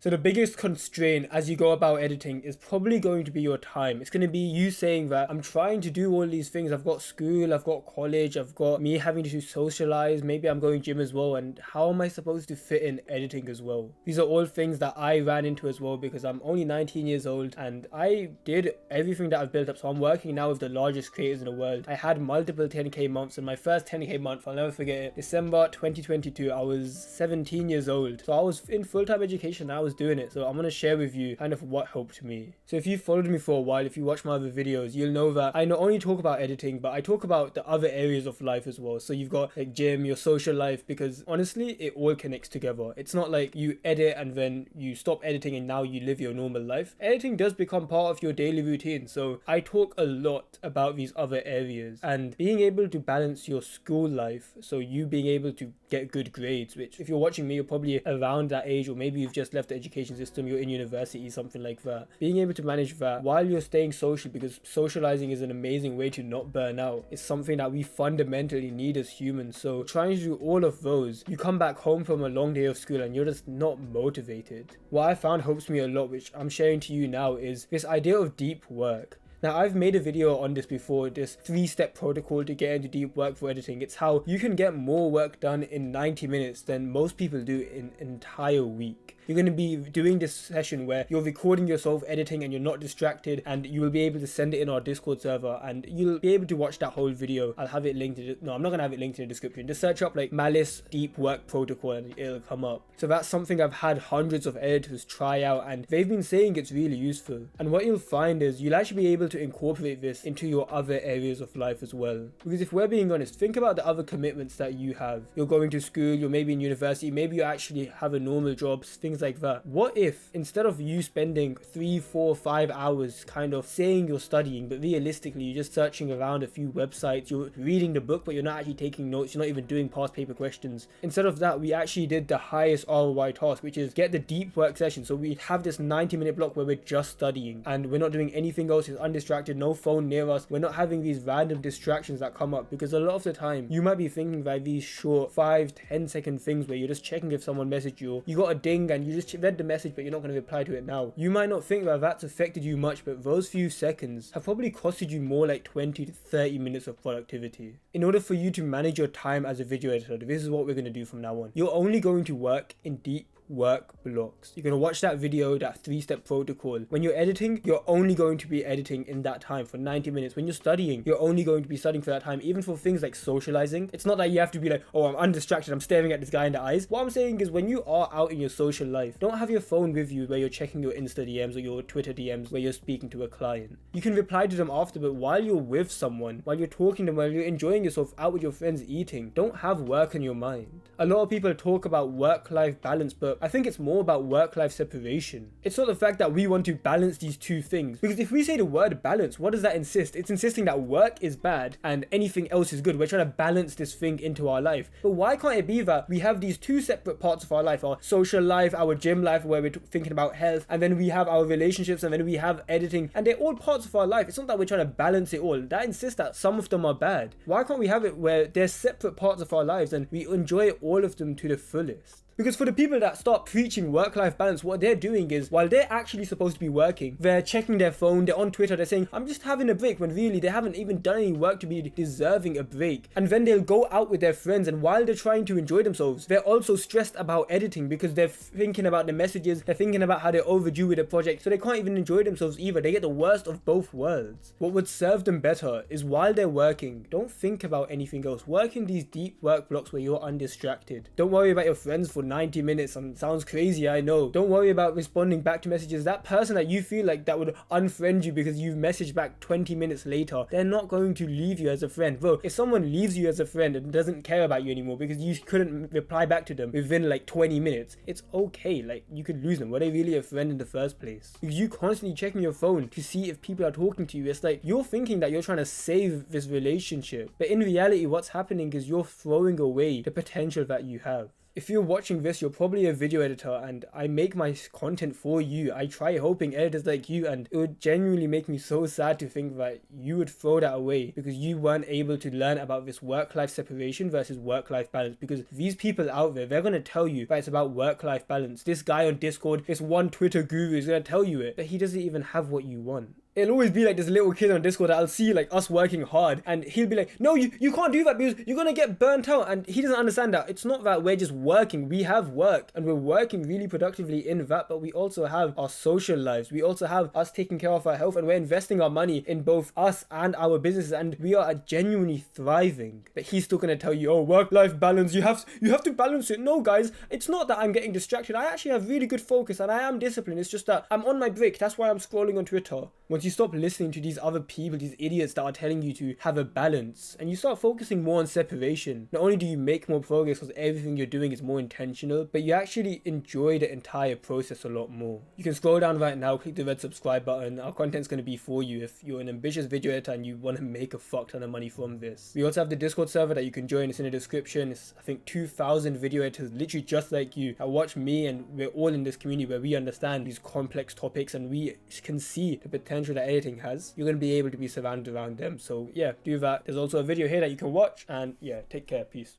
So the biggest constraint as you go about editing is probably going to be your time. It's going to be you saying that I'm trying to do all these things. I've got school, I've got college, I've got me having to socialize, maybe I'm going gym as well, and how am I supposed to fit in editing as well? These are all things that I ran into as well because I'm only 19 years old and I did everything that I've built up. So I'm working now with the largest creators in the world. I had multiple 10k months, and my first 10k month, I'll never forget it, December 2022, I was 17 years old. So I was in full-time education and I was doing it. So I'm going to share with you kind of what helped me. So if you followed me for a while, if you watch my other videos, you'll know that I not only talk about editing, but I talk about the other areas of life as well. So you've got like gym, your social life, because honestly, it all connects together. It's not like you edit and then you stop editing and now you live your normal life. Editing does become part of your daily routine. So I talk a lot about these other areas and being able to balance your school life. So you being able to get good grades, which if you're watching me, you're probably around that age, or maybe you've just left the education system, you're in university, something like that. Being able to manage that while you're staying social, because socializing is an amazing way to not burn out. It's something that we fundamentally need as humans. So trying to do all of those, you come back home from a long day of school and you're just not motivated. What I found helps me a lot, which I'm sharing to you now, is this idea of deep work. Now, I've made a video on this before, this 3-step protocol to get into deep work for editing. It's how you can get more work done in 90 minutes than most people do in an entire week. You're going to be doing this session where you're recording yourself editing and you're not distracted, and you will be able to send it in our Discord server and you'll be able to watch that whole video. I'll have it linked no, I'm not going to have it linked in the description. Just search up like Malice deep work protocol and it'll come up. So that's something I've had hundreds of editors try out and they've been saying it's really useful. And what you'll find is you'll actually be able to incorporate this into your other areas of life as well. Because if we're being honest, think about the other commitments that you have. You're going to school, you're maybe in university, maybe you actually have a normal job, things like that. What if instead of you spending 3, 4, 5 hours kind of saying you're studying, but realistically you're just searching around a few websites, you're reading the book but you're not actually taking notes, you're not even doing past paper questions. Instead of that, we actually did the highest ROI task, which is get the deep work session. So we have this 90-minute block where we're just studying and we're not doing anything else, it's undistracted, no phone near us, we're not having these random distractions that come up. Because a lot of the time you might be thinking by these short 5-10 second things where you're just checking if someone messaged you, you got a ding and you just read the message but you're not going to reply to it now. You might not think that that's affected you much, but those few seconds have probably costed you more like 20 to 30 minutes of productivity. In order for you to manage your time as a video editor, this is what we're going to do from now on. You're only going to work in deep work blocks. You're going to watch that video, that 3-step protocol. When you're editing, you're only going to be editing in that time for 90 minutes. When you're studying, you're only going to be studying for that time. Even for things like socializing, it's not that you have to be like, oh, I'm undistracted, I'm staring at this guy in the eyes. What I'm saying is when you are out in your social life, don't have your phone with you where you're checking your Insta DMs or your Twitter DMs where you're speaking to a client. You can reply to them after, but while you're with someone, while you're talking to them, while you're enjoying yourself out with your friends eating, don't have work on your mind. A lot of people talk about work-life balance, but I think it's more about work-life separation. It's not the fact that we want to balance these two things, because if we say the word balance, what does that insist? It's insisting that work is bad and anything else is good. We're trying to balance this thing into our life. But why can't it be that we have these two separate parts of our life, our social life, our gym life where we're thinking about health, and then we have our relationships, and then we have editing, and they're all parts of our life. It's not that we're trying to balance it all. That insists that some of them are bad. Why can't we have it where they're separate parts of our lives and we enjoy all of them to the fullest? Because for the people that start preaching work-life balance, what they're doing is, while they're actually supposed to be working, they're checking their phone, they're on Twitter, they're saying, I'm just having a break, when really they haven't even done any work to be deserving a break. And then they'll go out with their friends, and while they're trying to enjoy themselves, they're also stressed about editing because they're thinking about the messages, they're thinking about how they're overdue with the project, so they can't even enjoy themselves either. They get the worst of both worlds. What would serve them better is while they're working, don't think about anything else. Work in these deep work blocks where you're undistracted. Don't worry about your friends for 90 minutes, and sounds crazy, I know. Don't worry about responding back to messages. That person that you feel like that would unfriend you because you've messaged back 20 minutes later, they're not going to leave you as a friend. Bro, if someone leaves you as a friend and doesn't care about you anymore because you couldn't reply back to them within like 20 minutes, it's okay. Like, you could lose them. Were they really a friend in the first place? Because you constantly checking your phone to see if people are talking to you, it's like you're thinking that you're trying to save this relationship, but in reality what's happening is you're throwing away the potential that you have. if you're watching this, you're probably a video editor, and I make my content for you. I try helping editors like you, and it would genuinely make me so sad to think that you would throw that away because you weren't able to learn about this work-life separation versus work-life balance. Because these people out there, they're going to tell you that it's about work-life balance. This guy on Discord, this one Twitter guru is going to tell you it, but he doesn't even have what you want. It'll always be like this little kid on Discord that I'll see like us working hard, and he'll be like, no, you can't do that because you're gonna get burnt out. And he doesn't understand that it's not that we're just working. We have work and we're working really productively in that, but we also have our social lives. We also have us taking care of our health, and we're investing our money in both us and our businesses, and we are genuinely thriving. But he's still gonna tell you, oh, work-life balance, you have to balance it. No, guys, it's not that I'm getting distracted. I actually have really good focus and I am disciplined. It's just that I'm on my break. That's why I'm scrolling on Twitter. Once you stop listening to these other people, these idiots that are telling you to have a balance, and you start focusing more on separation, not only do you make more progress because everything you're doing is more intentional, but you actually enjoy the entire process a lot more. You can scroll down right now, click the red subscribe button. Our content's going to be for you if you're an ambitious video editor and you want to make a fuck ton of money from this. We also have the Discord server that you can join. It's in the description. It's, I think, 2,000 video editors literally just like you that watch me, and we're all in this community where we understand these complex topics and we can see the potential that editing has. You're going to be able to be surrounded around them. So yeah, do that. There's also a video here that you can watch, and yeah, take care. Peace.